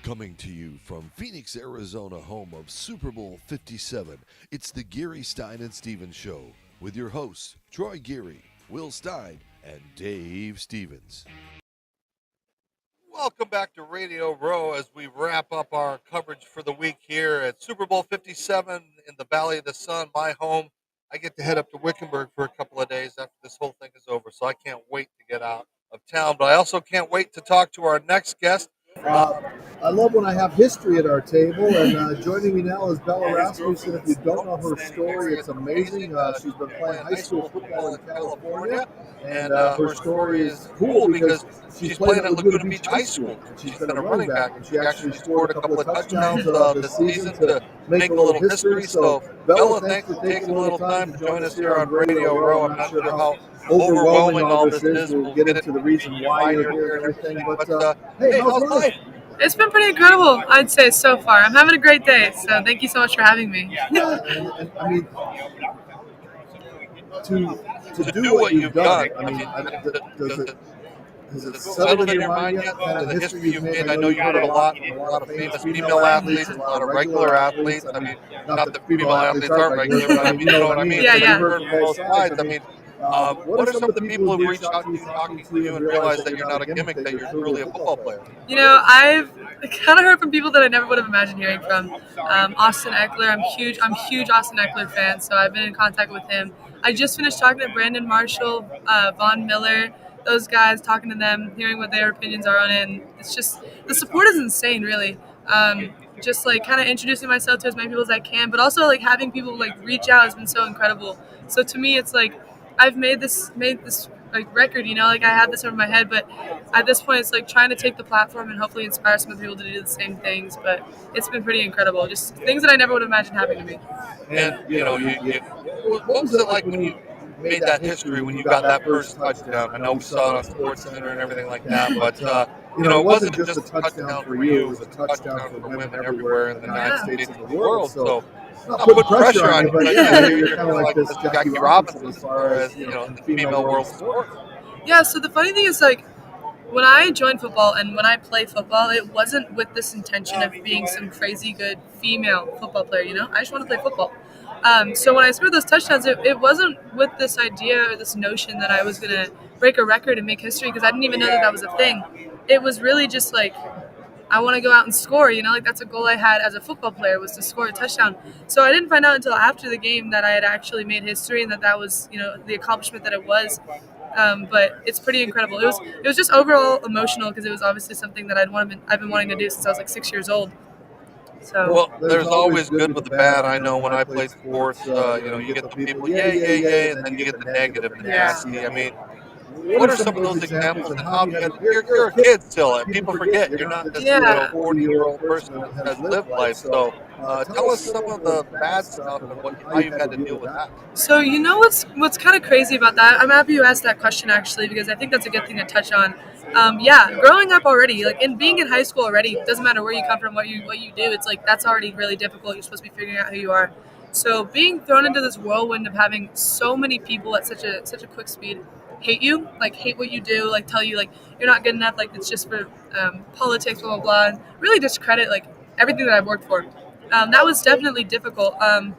Coming to you from Phoenix, Arizona, home of Super Bowl 57, it's the Geary, Stein and Stevens Show with your hosts, Troy Geary, Will Stein, and Dave Stevens. Welcome back to Radio Row as we wrap up our coverage for the week here at Super Bowl 57 in the Valley of the Sun, my home. I get to head up to Wickenburg for a couple of days after this whole thing is over, so I can't wait to get out of town. But I also can't wait to talk to our next guest. I love when I have history at our table, and joining me now is Bella Rasmussen. If you don't know her story, it's amazing. She's been playing high school football in California, and her story is cool because she's playing at Laguna Beach High School. She's been a running back, and she actually scored a couple of touchdowns this season to make a little history. So, Bella, thanks for taking a little time to join us here on Radio Row. I'm not sure how overwhelming all this is. We'll get into the reason why you're here and everything. But hey, how's life? It's been pretty incredible, I'd say, so far. I'm having a great day, so thank you so much for having me. Yeah, and I mean, to do what you've done, I mean, does it settle in your mind yet, kind of the history you've made? I know you heard a lot of famous female athletes, a lot of regular athletes. I mean, not that female athletes aren't regular, but I mean, you know what I mean? Yeah, yeah. You've heard from both sides. I mean, what are some of the people who've reached out to you, talking to you, and realized that you're not a gimmick, that you're truly a football player? You know, I've kind of heard from people that I never would have imagined hearing from. Austin Eckler, I'm huge Austin Eckler fan, so I've been in contact with him. I just finished talking to Brandon Marshall, Von Miller, those guys, talking to them, hearing what their opinions are on it, and it's just, the support is insane, really. Just like kind of introducing myself to as many people as I can, but also like having people like reach out has been so incredible. So to me, it's like I've made this like record, you know, like I have this over my head, but at this point it's like trying to take the platform and hopefully inspire some other people to do the same things. But it's been pretty incredible, just things that I never would have imagined happening to me. And you know, what was it like when you made that history, when you got that first touchdown? I know we saw it on Sports Center and everything like that, but you know, it wasn't just a touchdown for you, it was a touchdown for women everywhere in the United States and the world. So not put pressure on you, but yeah, you're kind of like this Jackie Robinson as far as, you know, the female world sport. Yeah, so the funny thing is, like, when I joined football and when I play football, it wasn't with this intention of being some crazy good female football player, you know? I just want to play football. So when I scored those touchdowns, it wasn't with this idea or this notion that I was going to break a record and make history, because I didn't even know that was a thing. It was really just like, I want to go out and score, you know, like that's a goal I had as a football player, was to score a touchdown. So I didn't find out until after the game that I had actually made history and that was, you know, the accomplishment that it was. But it's pretty incredible. It was just overall emotional, because it was obviously something that I've been wanting to do since I was like 6 years old. So. Well, there's always good with the bad. I know when I played sports, you know, you get the people, yeah, and then you get the negative, the nasty. I mean, what are some of those examples, and how you're a kid still, and people forget you're not this 40-year-old person that has lived life. So tell us some of the bad stuff and how you've had to deal with that. So you know what's kind of crazy about that? I'm happy you asked that question, actually, because I think that's a good thing to touch on. Growing up already, like in being in high school already, it doesn't matter where you come from, what you do. It's like that's already really difficult. You're supposed to be figuring out who you are. So being thrown into this whirlwind of having so many people at such a quick speed hate you, like hate what you do, like tell you like you're not good enough, like it's just for politics, blah blah blah, and really discredit like everything that I've worked for. That was definitely difficult, and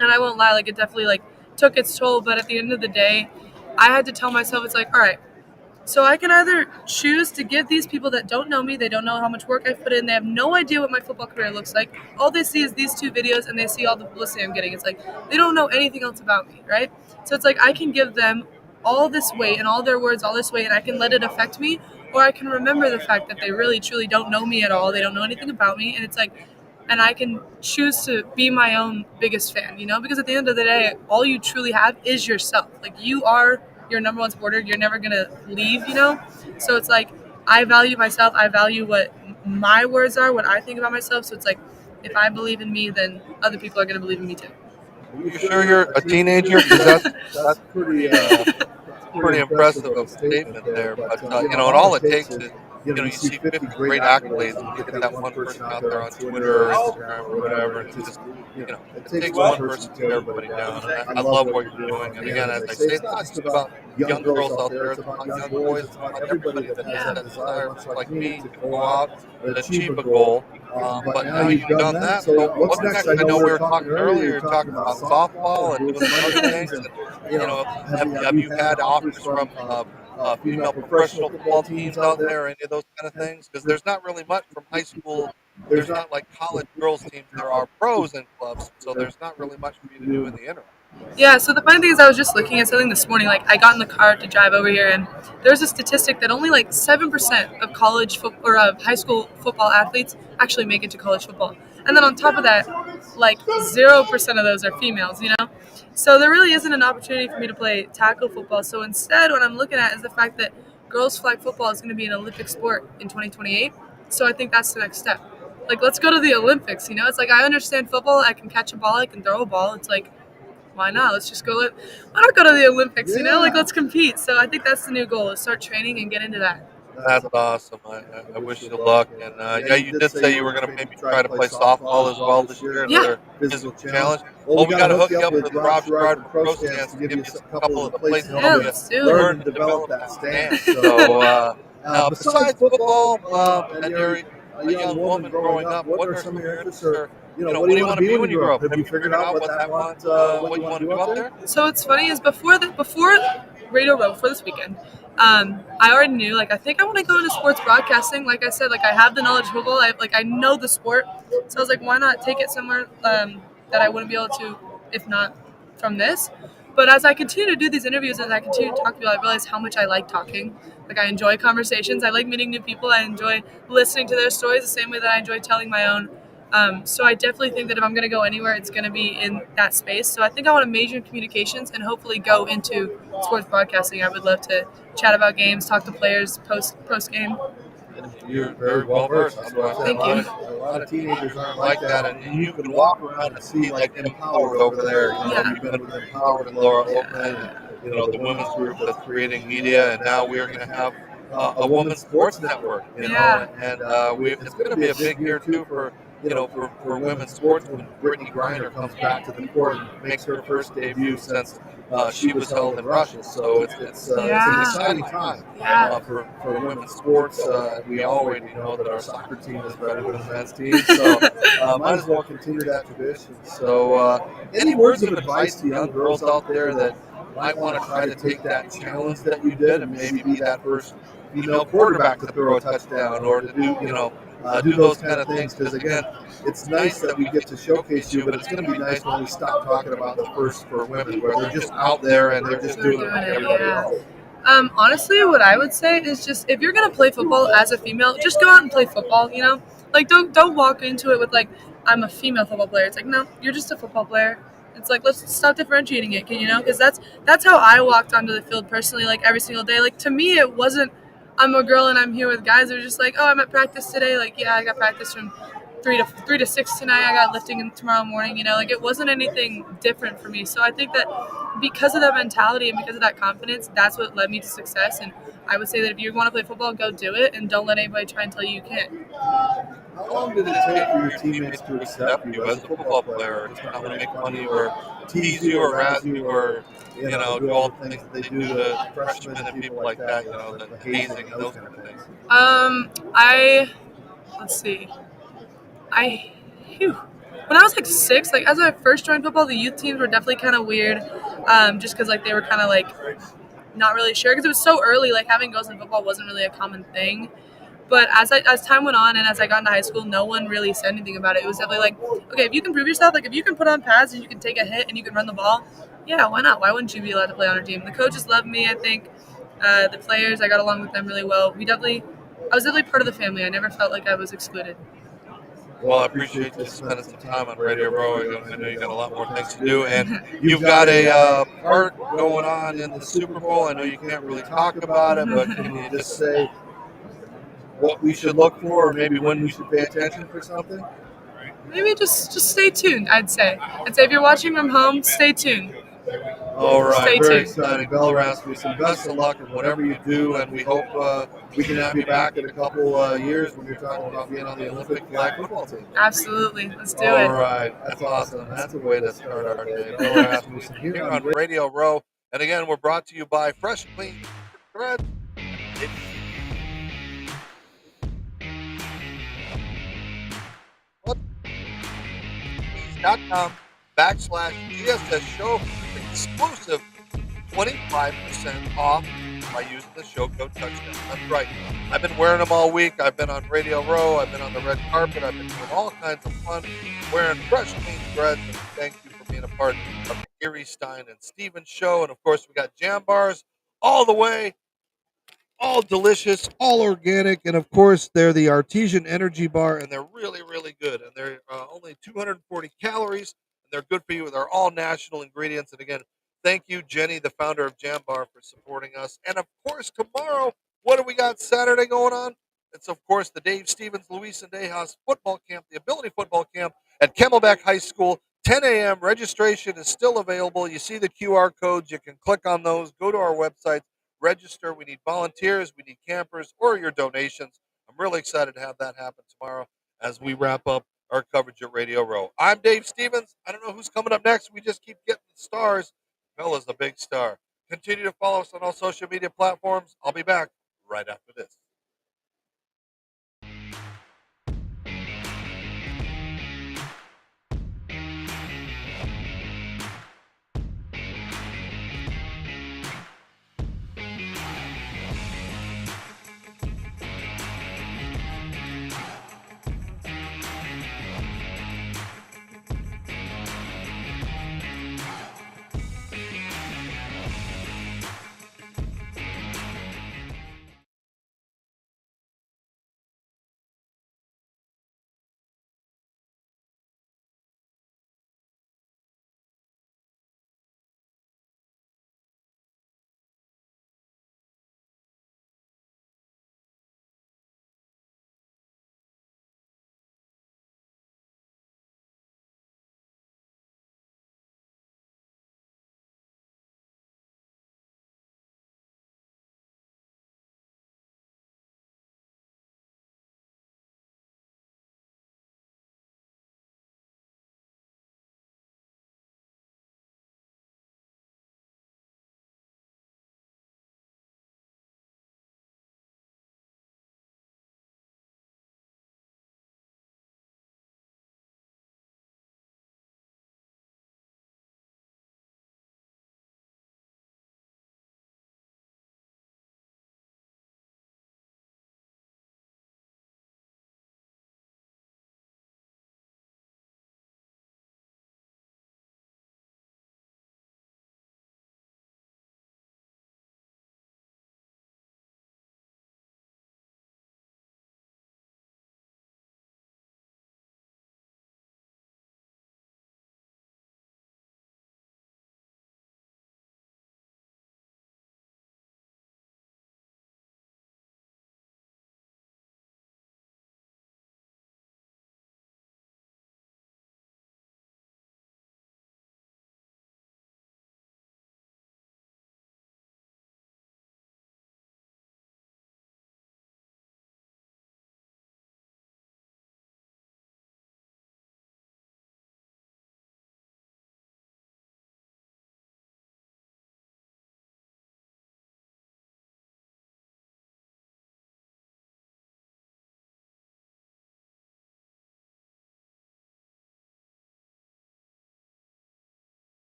I won't lie, like it definitely like took its toll. But at the end of the day, I had to tell myself, it's like, all right, so I can either choose to give these people that don't know me, they don't know how much work I've put in, they have no idea what my football career looks like, all they see is these two videos and they see all the publicity I'm getting. It's like they don't know anything else about me, right? So it's like I can give them all this weight and all their words, all this weight, and I can let it affect me, or I can remember the fact that they really truly don't know me at all, they don't know anything about me, and it's like, and I can choose to be my own biggest fan, you know, because at the end of the day, all you truly have is yourself. Like you are your number one supporter, you're never gonna leave, you know. So it's like I value myself, I value what my words are, what I think about myself. So it's like if I believe in me, then other people are gonna believe in me too. Are you sure you're a teenager? Because that's pretty impressive of a statement there. But you know, and all it takes is you see 50 great accolades, and you get that one person out there on Twitter or Instagram or whatever, and just, it takes one person to tear everybody down. And I love what you're doing. And again, as I say, it's not just about young girls out there, it's about young boys, it's about everybody that has that desire, much like me, to go out and achieve a goal. But now you've done that, so what's next? I know we were talking earlier, you're talking about softball and doing some other things. And, have you had offers from female professional football teams out there, any of those kind of things? Because there's not really much from high school. There's not like college girls teams. There are pros in clubs, so there's not really much for you to do in the interim. Yeah, so the funny thing is I was just looking at something this morning. Like, I got in the car to drive over here, and there's a statistic that only like 7% of college or of high school football athletes actually make it to college football. And then on top of that, like 0% of those are females, So there really isn't an opportunity for me to play tackle football. So instead, what I'm looking at is the fact that girls flag football is going to be an Olympic sport in 2028. So I think that's the next step. Like, let's go to the Olympics, It's like, I understand football. I can catch a ball. I can throw a ball. It's like, why not? Let's just go. Why not go to the Olympics? Like, let's compete. So I think that's the new goal: is start training and get into that. That's awesome. I wish you luck. And you did say you were going to maybe try to play softball as well this year. Another physical challenge. Well, we got to hook you up with Rob Gerard from Pro Stance to give you a couple of the places to learn and develop that stance. So besides football, and you're a young woman growing up, what are some of your interests? What do you want to be when you grow up? Have you figured out what you want to do out there? So what's funny is before Radio Row for this weekend, I already knew, like, I think I want to go into sports broadcasting. Like I said, like, I have the knowledge of football. I know the sport. So I was like, why not take it somewhere that I wouldn't be able to if not from this? But as I continue to do these interviews, as I continue to talk to people, I realize how much I like talking. Like, I enjoy conversations. I like meeting new people. I enjoy listening to their stories the same way that I enjoy telling my own. So I definitely think that if I'm going to go anywhere, it's going to be in that space. So I think I want to major in communications and hopefully go into sports broadcasting. I would love to chat about games, talk to players post game. You're very well versed. Thank you. A lot of teenagers aren't like that, and you can walk around and see, like, Empowered over there. You've been with Empowered and Laura Oakland, the women's group that's creating media, and now we're going to have a women's sports network. And it's going to be a big year too for women's sports when Brittany Griner comes back to the court and makes her first debut since she was held in Russia. So it's an exciting time for women's sports. We already know that our soccer team is better than the men's team, so might as well continue that tradition. So any words of advice to young girls out there that might want to try to take that challenge that you did and maybe be that first female quarterback to throw a touchdown or to do those kind of things? Because again, it's nice that we get to showcase you, but it's going to be nice when we stop talking about the first for women, where they're just out there and they're just doing it like everybody else. Honestly, what I would say is just, if you're going to play football as a female, just go out and play football, Like, don't walk into it with, like, I'm a female football player. It's like, no, you're just a football player. It's like, let's stop differentiating it, because that's how I walked onto the field personally, like, every single day. Like, to me, it wasn't, I'm a girl and I'm here with guys. They're just like, oh, I'm at practice today. Like, yeah, I got practice from 3 to 6 tonight. I got lifting tomorrow morning. Like, it wasn't anything different for me. So I think that because of that mentality and because of that confidence, that's what led me to success. And I would say that if you want to play football, go do it, and don't let anybody try and tell you can't. How long did it take for your teammates to accept you as a football player? It's not to make fun of you or tease you or razz you or do all the things that they do to freshmen and people like that, the hazing and those kind of things. Let's see. When I was like 6, like, as I first joined football, the youth teams were definitely kind of weird, just because, like, they were kind of, like, not really sure, because it was so early. Like, having girls in football wasn't really a common thing. But as time went on and as I got into high school, no one really said anything about it. It was definitely like, okay, if you can prove yourself, like, if you can put on pads and you can take a hit and you can run the ball, yeah, why not? Why wouldn't you be allowed to play on our team? The coaches loved me, I think. The players, I got along with them really well. I was definitely part of the family. I never felt like I was excluded. Well, I appreciate you spending some time on Radio Row. I know you got a lot more things to do, and you've got a part going on in the Super Bowl. I know you can't really talk about it, but can you just say what we should look for, or maybe when we should pay attention for something? Maybe just stay tuned, I'd say. If you're watching from home, stay tuned. All right, Stay very tuned. exciting. Bella Rasmussen, best of luck in whatever you do, and we hope we can have you back in a couple years when you're talking about being on the Olympic flag football team. Absolutely. Let's do All it. right, that's awesome. That's a way to start our day. Bella Rasmussen here on Radio Row. And again, we're brought to you by Fresh Clean Thread. .com/GSS show exclusive 25% off by using the show code touchdown. That's right. I've been wearing them all week. I've been on Radio Row. I've been on the red carpet. I've been doing all kinds of fun wearing fresh, clean threads. And thank you for being a part of the Geary, Stein and Stevens show. And of course, we got jam bars all the way, all delicious, all organic, and of course they're the artesian energy bar, and they're really, really good. And they're only 240 calories, and they're good for you. They're all national ingredients. And again, thank you, Jenny, the founder of Jam Bar, for supporting us. And of course, tomorrow, what do we got Saturday going on? It's of course the Dave Stevens, Luis and Dejas football camp, the ability football camp at Camelback High School. 10 a.m. Registration is still available. You see the QR codes. You can click on those. Go to our website. Register. We need volunteers, we need campers, or your donations. I'm really excited to have that happen tomorrow as we wrap up our coverage at Radio Row. I'm Dave Stevens. I don't know who's coming up next. We just keep getting the stars. Bella's the big star. Continue to follow us on all social media platforms. I'll be back right after this.